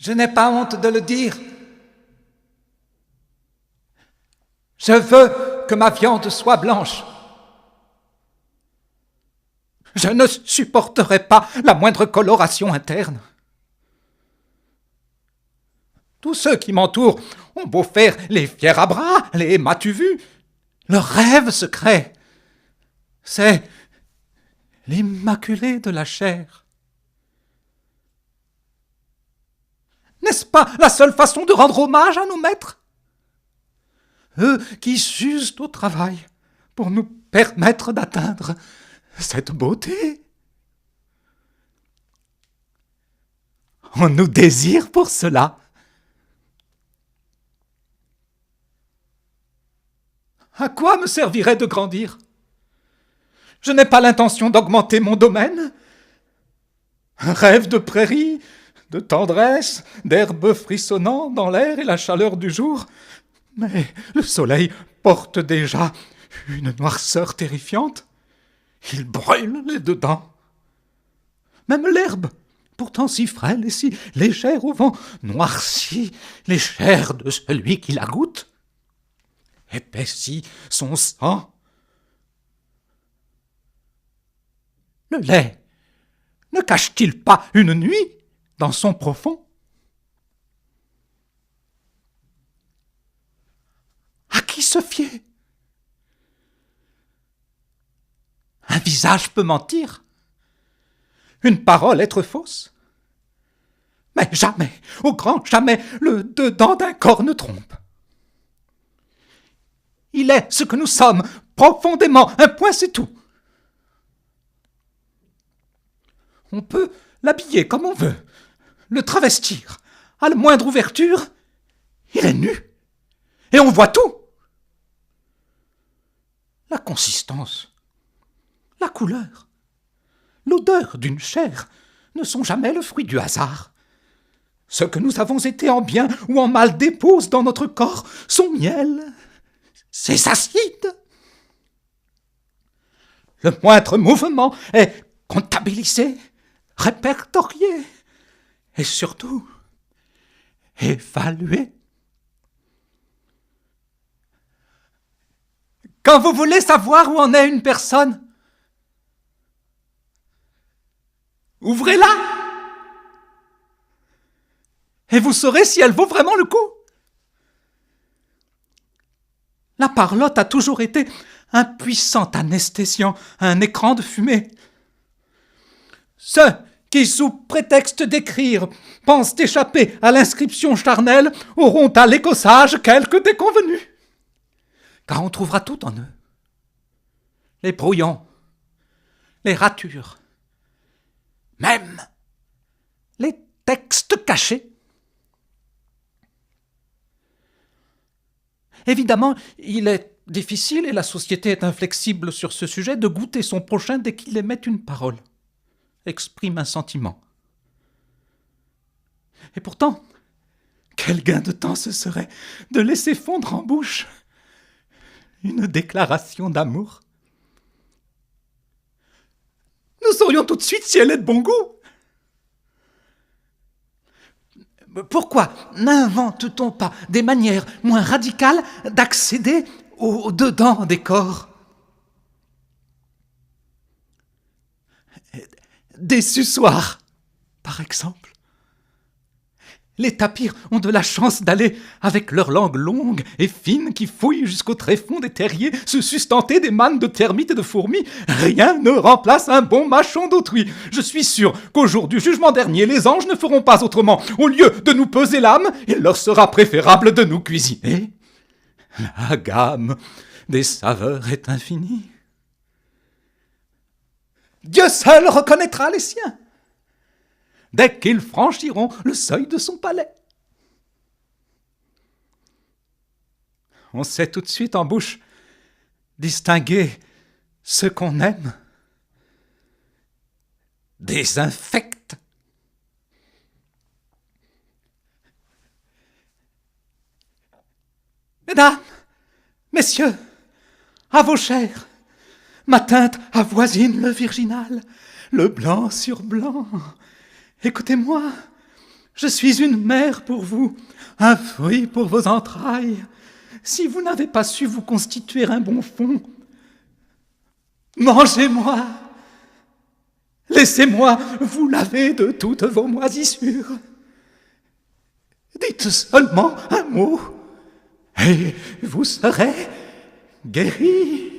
Je n'ai pas honte de le dire. Je veux que ma viande soit blanche. Je ne supporterai pas la moindre coloration interne. Tous ceux qui m'entourent ont beau faire les fiers à bras, les m'as-tu vu, leur rêve secret, c'est l'immaculé de la chair. N'est-ce pas la seule façon de rendre hommage à nos maîtres? Eux qui s'usent au travail pour nous permettre d'atteindre cette beauté. On nous désire pour cela. À quoi me servirait de grandir? Je n'ai pas l'intention d'augmenter mon domaine. Un rêve de prairie, de tendresse, d'herbes frissonnant dans l'air et la chaleur du jour. Mais le soleil porte déjà une noirceur terrifiante. Il brûle les dedans. Même l'herbe, pourtant si frêle et si légère au vent, noircit les chairs de celui qui la goûte, épaissit son sang. Le lait ne cache-t-il pas une nuit dans son profond? À qui se fier? Un visage peut mentir, une parole être fausse. Mais jamais, au grand jamais, le dedans d'un corps ne trompe. Il est ce que nous sommes, profondément, un point c'est tout. On peut l'habiller comme on veut, le travestir. À la moindre ouverture, il est nu. Et on voit tout. La consistance, la couleur, l'odeur d'une chair ne sont jamais le fruit du hasard. Ce que nous avons été en bien ou en mal dépose dans notre corps son miel, ses acides. Le moindre mouvement est comptabilisé, répertorié et surtout évalué. Quand vous voulez savoir où en est une personne, ouvrez-la et vous saurez si elle vaut vraiment le coup. La parlotte a toujours été un puissant anesthésiant, un écran de fumée. Ceux qui, sous prétexte d'écrire, pensent échapper à l'inscription charnelle auront à l'écossage quelques déconvenus. Car on trouvera tout en eux. Les brouillons, les ratures, même les textes cachés. Évidemment, il est difficile, et la société est inflexible sur ce sujet, de goûter son prochain dès qu'il émet une parole, exprime un sentiment. Et pourtant, quel gain de temps ce serait de laisser fondre en bouche une déclaration d'amour. Nous saurions tout de suite si elle est de bon goût. Pourquoi n'invente-t-on pas des manières moins radicales d'accéder au dedans des corps? Des suçoirs, par exemple. Les tapirs ont de la chance d'aller, avec leur langue longue et fine qui fouille jusqu'au tréfonds des terriers, se sustenter des mannes de termites et de fourmis. Rien ne remplace un bon mâchon d'autrui. Je suis sûr qu'au jour du jugement dernier, les anges ne feront pas autrement. Au lieu de nous peser l'âme, il leur sera préférable de nous cuisiner. La gamme des saveurs est infinie. Dieu seul reconnaîtra les siens dès qu'ils franchiront le seuil de son palais. On sait tout de suite en bouche distinguer ce qu'on aime des infects. Mesdames, messieurs, à vos chairs, ma teinte avoisine le virginal, le blanc sur blanc. Écoutez-moi, Je suis une mère pour vous, un fruit pour vos entrailles. Si vous n'avez pas su vous constituer un bon fond, mangez-moi. Laissez-moi vous laver de toutes vos moisissures. Dites seulement un mot, et vous serez guéri.